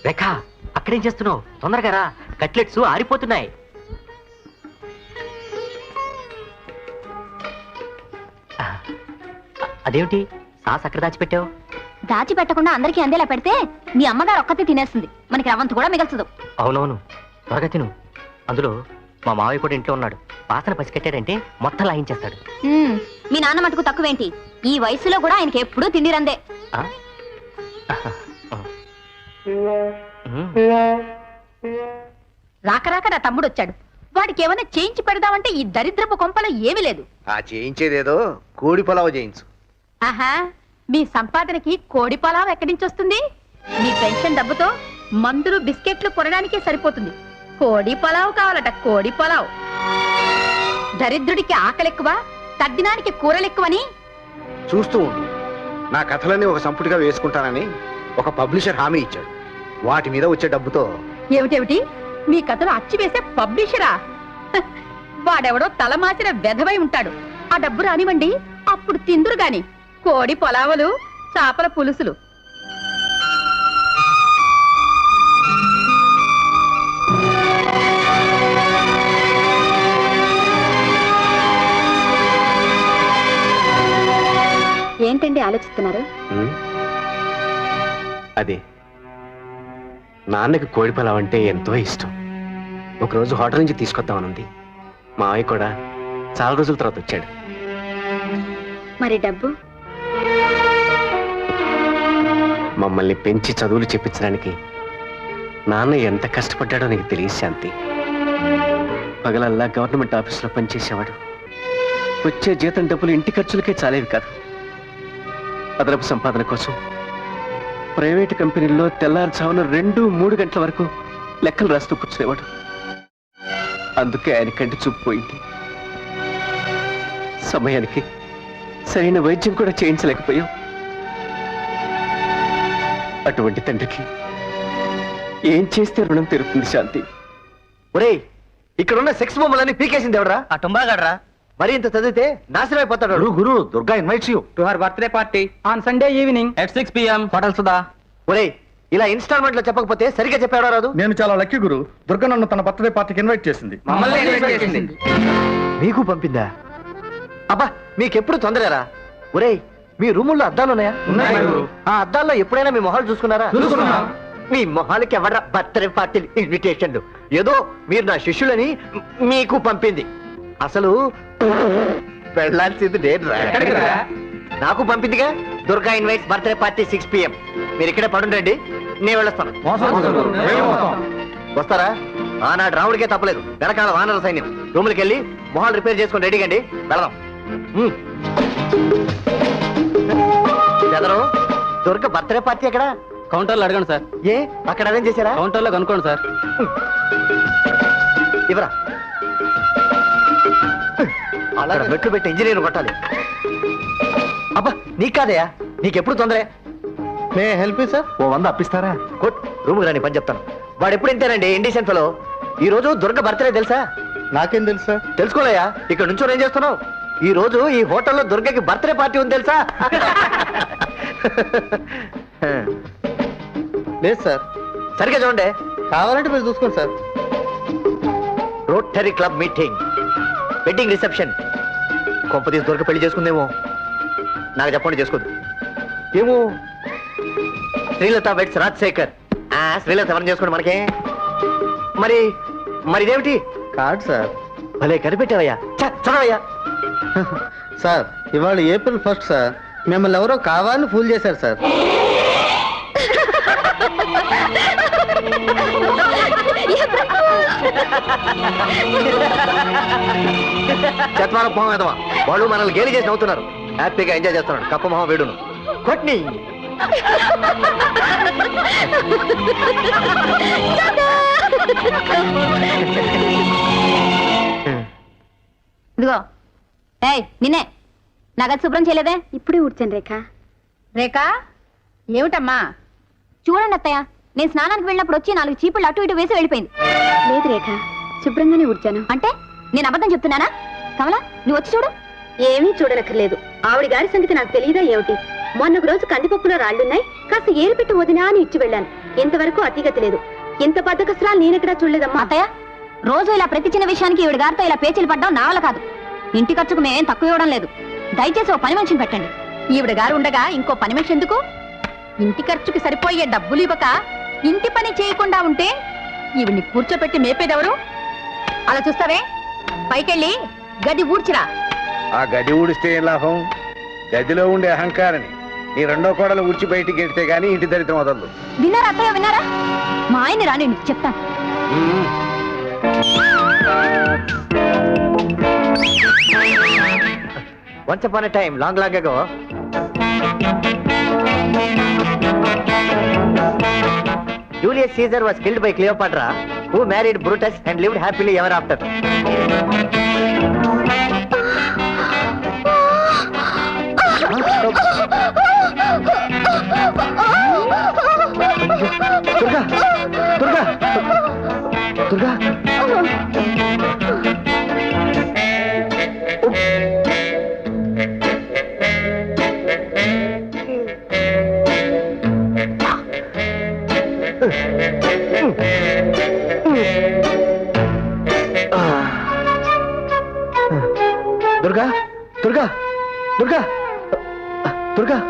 రేఖ, అక్కడేం చేస్తున్నావు? తొందరగా రా, కట్లెట్స్ ఆరిపోతున్నాయి. అదేమిటి సాస్ అక్కడ దాచిపెట్టావు? దాచిపెట్టకుండా అందరికీ అందేలా పెడితే మీ అమ్మగారు ఒక్కతే తినేస్తుంది, మనకి రవంత కూడా మిగల్చదు. అవునవును, త్వరగా తిను. అందులో మా మావయ్య కూడా ఇంట్లో ఉన్నాడు. వాసన పసికట్టాడంటే మొత్తం లాగించేస్తాడు. మీ నాన్న మటుకు తక్కువేంటి? ఈ వయసులో కూడా ఆయనకి ఎప్పుడూ తిండి రందే. రాక రాక నా తమ్ముడు వచ్చాడు. వాడికి ఏమైనా చేయించి పెడదామంటే ఈ దరిద్రపు కొంపలో ఏమీ లేదు. ఆ చేయించేదేదో కోడి పొలావు చేయించు. ఆహా, మీ సంపాదనకి కోడి పొలావు ఎక్కడి నుంచి వస్తుంది? మీ పెన్షన్ డబ్బుతో మందులు బిస్కెట్లు కొనడానికే సరిపోతుంది. కోడి పొలావు కావాలట, కోడి పొలావు. దరిద్రుడికి ఆకలెక్కువ, తద్దినానికి కూరలెక్కువని. చూస్తూ ఉండు, నా కథలన్నీ ఒక సంపుటిగా వేసుకుంటానని ఒక పబ్లిషర్ హామీ ఇచ్చాడు. వాటి మీద వచ్చే డబ్బుతో ఏమిటేమిటి? మీ కథలు అచ్చి వేసే పబ్లిషరా? వాడెవడో తలమాసిన వెధవై ఉంటాడు. ఆ డబ్బు రానివ్వండి, అప్పుడు తిందురు గాని కోడి పొలావలు, చేపల పులుసులు. ఏంటండి ఆలోచిస్తున్నారు? అదే, నాన్నకి కోడి పొలావు అంటే ఎంతో ఇష్టం. ఒకరోజు హోటల్ నుంచి తీసుకొద్దామనుంది. మావయ్య కూడా చాలా రోజుల తర్వాత వచ్చాడు. మరి డబ్బు? మమ్మల్ని పెంచి చదువులు చెప్పించడానికి నాన్న ఎంత కష్టపడ్డాడో నీకు తెలియదు శాంతి. పగలల్లా గవర్నమెంట్ ఆఫీసులో పనిచేసేవాడు. వచ్చే జీతం డబ్బులు ఇంటి ఖర్చులకే చాలేవి కాదు. అదనపు సంపాదన కోసం ప్రైవేటు కంపెనీల్లో తెల్లారుజామున 2-3 గంటల వరకు లెక్కలు రాస్తూ కూర్చునేవాడు. అందుకే ఆయన కంటి చూపు పోయింది. సమయానికి సరైన వైద్యం కూడా చేయించలేకపోయాం. అటువంటి తండ్రికి ఏం చేస్తే రుణం తీరుతుంది శాంతి? ఒరేయ్, ఇక్కడున్న సెక్స్ బొమ్మలన్నీ పీకేసింది ఎవడరా? ఆ టుంబాగాడరా. మరి ఇంత చదివితే నాశనం అయిపోతాడు. గురు Durga invites you to her birthday party on Sunday evening at 6 PM hotel Sudha. ఒరేయ్, ఇలా ఇన్స్టాల్మెంట్ లో చెప్పకపోతే సరిగ్గా చెప్పాడా రాదు? నేను చాలా లక్కీ గురు. దుర్గా నన్ను తన బర్త్డే పార్టీకి ఇన్వైట్ చేసింది. మీకు పంపిందా? అబ్బా, మీకెప్పుడు తొందరరా? ఒరేయ్, మీ రూముల్లో అద్దాలు ఉన్నాయా? ఉన్నాయి గురు. ఆ అద్దాల్లో ఎప్పుడైనా మీ మొహాలు చూసుకున్నారా? చూసుకున్నాం. మీ మొహాలకి ఎవరా బర్త్డే పార్టీ ఇన్విటేషన్లు? ఏదో మీరు నా శిష్యులని మీకు పంపింది. అసలు వెళ్ళాల్సింది నేను రా. నాకు పంపిందిగా. Durga invites birthday party 6 PM. మీరు ఇక్కడే పడుండండి, నేను వెళ్ళొస్తాను. వస్తారా? ఆనాడు రాముడికే తప్పలేదు, వెనకాల వానర సైన్యం. రూములకి వెళ్ళి మొహాలు రిపేర్ చేసుకొని రెడీ కండి, వెళదాం. చదరు, దుర్గ బర్త్డే పార్టీ ఎక్కడ? కౌంటర్లో అడగండి సార్. ఏ, అక్కడ అరేంజ్ చేశారా? కౌంటర్లో కనుక్కోండి సార్. ఇవరా, అలా మెట్లు పెట్టి ఇంజనీర్ కొట్టాలి. అబ్బా, నీకు కాదయా, నీకెప్పుడు తొందరే. May help you sir? ఓ 100 అప్పిస్తారా? కొట్, రూమ్కి రాని పని చెప్తాను. వాడు ఎప్పుడు ఇంతేనండి, ఇండిషన్ ఫెలో. ఈ రోజు దుర్గ బర్త్డే తెలుసా? నాకేం తెలుసు సార్? తెలుసుకోలేయా? ఇక్కడ నుంచో ఏం చేస్తున్నావు? ఈ రోజు ఈ హోటల్లో దుర్గకి బర్త్డే పార్టీ ఉంది తెలుసా? లేదు సార్. సరిగ్గా చూడండి. కావాలంటే మీరు చూసుకోండి sir. Rotary club meeting, wedding reception. కొంపతీసి దుర్గ పెళ్లి చేసుకుందేమో. నాకు చెప్పండి, చేసుకోదు ఏమో. శ్రీలత వెడ్స్ రాజశేఖర్. శ్రీలత ఎవరిని చేసుకోండి మనకే. మరి మరి ఇదేమిటి? Card sir. భలే కనిపెట్టావయ్యా. చదవయ్యా. సార్, ఇవాళ April 1st సార్. మిమ్మల్ని ఎవరో కావాలని ఫూల్ చేశారు సార్. చత్వార మొహం ఎదవా, వాళ్ళు మనల్ని గేలి చేసి నవ్వుతున్నారు. హ్యాపీగా ఎంజాయ్ చేస్తున్నాడు కప్ప మొహం వీడును. కొట్ని ఇదిగో, ఏయ్ నిన్నే, నా గది శుభ్రం చేయలేదే? ఇప్పుడే ఊడ్చాను రేఖ. రేఖ, ఏమిటమ్మా? చూడండి అత్తయ్య, నేను స్నానానికి వెళ్ళినప్పుడు వచ్చి 4 చీపుళ్ళు అటు ఇటు వేసి వెళ్ళిపోయింది. లేదు రేఖ, శుభ్రంగానే ఊడ్చాను. అంటే నేను అబద్ధం చెప్తున్నానా? కమలా, నువ్వు వచ్చి చూడు. ఏమీ చూడనక్కర్లేదు. ఆవిడ గారి సంగతి నాకు తెలియదా ఏమిటి? మొన్న ఒక రోజు కందిపప్పులో రాళ్లున్నాయి, కాస్త ఏరు పెట్టి వదినా అని ఇచ్చి వెళ్ళాను. ఇంతవరకు అతిగతి లేదు. ఇంత బద్దకస్త్రాలు నేనెక్కడా చూడలేదమ్మా. అత్తయ్య, రోజు ఇలా ప్రతి చిన్న విషయానికి ఈవిడ గారితో ఇలా పేచీలు పడ్డం నా వల్ల కాదు. ఇంటి ఖర్చుకు మేమేం తక్కువ ఇవ్వడం లేదు. దయచేసి ఓ పని మనిషిని పెట్టండి. ఈవిడ గారు ఉండగా ఇంకో పని మనిషి ఎందుకు? ఇంటి ఖర్చుకి సరిపోయే డబ్బులు ఇవ్వక ఇంటి పని చేయకుండా ఉంటే ఈవిడ్ని కూర్చోపెట్టి మేపేదెవరు? అలా చూస్తావే, పైకెళ్ళి గది ఊడ్చిరా. ఆ గది ఊడిస్తే ఏం లాభం? గదిలో ఉండే అహంకారాన్ని నీ రెండో కోడలు ఊడ్చి బయటికి గెడితే గానీ ఇంటి దరిద్రం వదలదు. విన్నారా అత్తయ్య, విన్నారా? మా ఆయన్ని రాని చెప్తాను. Once upon a time, long ago, Julius Caesar was killed by Cleopatra, who married Brutus and lived happily ever after. Durga! Durga!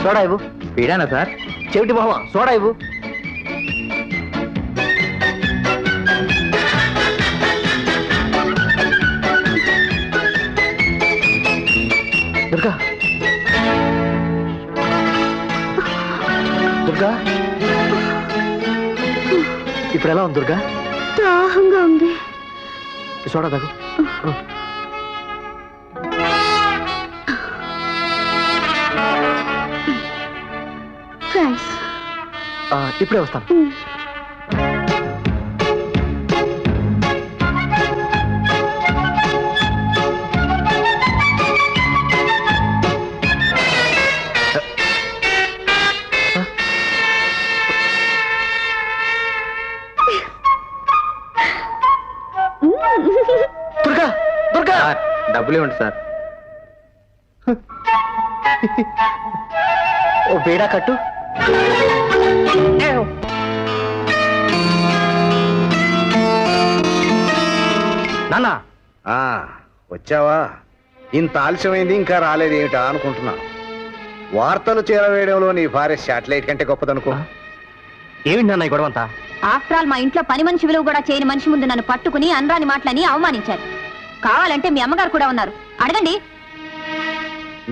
Soda ఇవ్వు. వీడానా సార్? చెవిటి మొహమా, సోడా ఇవ్వు. దుర్గా! ఇప్పుడు ఎలా ఉంది దుర్గా? దాహంగా ఉంది. సోడా తాగు. ఇప్పుడే వస్తాను. దుర్గా! డబ్బులు ఇవ్వండి సార్. ఓ బేడా కట్టు. నాన్న, వచ్చావా? ఇంత ఆలస్యమైంది, ఇంకా రాలేదేమిటా అనుకుంటున్నాను. వార్తలు చేరవేయడంలో నీ భార్య శాటిలైట్ కంటే గొప్పదనుకో. ఏమిటి నాన్న ఈ గొడవంతా? ఆఫ్టర్ ఆల్ మా ఇంట్లో పని మనిషి విలువ కూడా చేయని మనిషి ముందు నన్ను పట్టుకుని అనరాని మాటలని అవమానించారు. కావాలంటే మీ అమ్మగారు కూడా ఉన్నారు, అడగండి.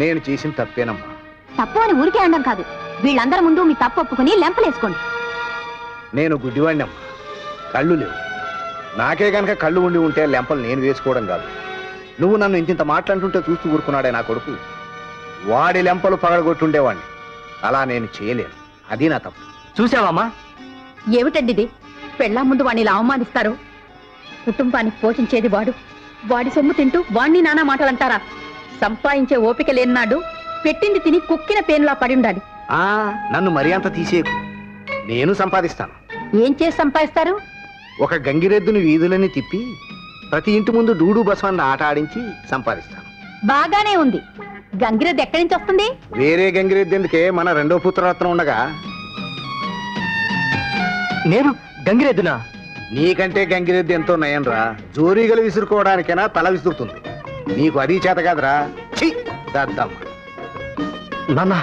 నేను చేసిన తప్పేనమ్మా. తప్పు అని ఊరికే అనడం కాదు, వీళ్ళందరి ముందు మీ తప్పు ఒప్పుకుని లెంపలేసుకోండి. నేను గుడ్డివాడినమ్మా, కళ్ళు లేవు. నాకే గనక కళ్ళు ఉండి ఉంటే లెంపలు నేను వేసుకోవడం కాదు. నువ్వు నన్ను ఇంత మాట్లాడుతుంటే చూస్తూ ఊరుకున్నాడే నా కొడుకు. వాడి లెంపలు పగలగొట్టుండేవాడిని. అలా నేను చేయలేను, అది నా తప్పు. చూసావమ్మా? ఏమిటండి ఇది? పెళ్ళా ముందు వాడిని ఇలా అవమానిస్తారు. కుటుంబానికి పోషించేది వాడు, వాడి సొమ్ము తింటూ వాణ్ణి నానా మాటలంటారా? సంపాదించే ఓపిక లేనాడు పెట్టింది తిని కుక్కిన పేనులా పడి ఉండాలి. నన్ను మరీ అంత తీసేయకు, నేను సంపాదిస్తాను. ఏం చేసి సంపాదిస్తారు? ఒక గంగిరెద్దుని వీధులని తిప్పి ప్రతి ఇంటి ముందు డూడు బసవన్న ఆట ఆడించి సంపాదిస్తాను. బాగానే ఉంది. గంగిరెద్దు ఎక్కడి నుంచి వస్తుంది? వేరే గంగిరెద్దు ఎందుకే, మన రెండో పుత్రరత్నం ఉండగా. నేను గంగిరెద్దునా? నీకంటే గంగిరెద్దు ఎంతో నయం రా. జోరీగలు విసురుకోవడానికైనా తల విసురుతుంది, నీకు అది చేత కాదురా. ఛీ, దద్దమ్మ. నాన్న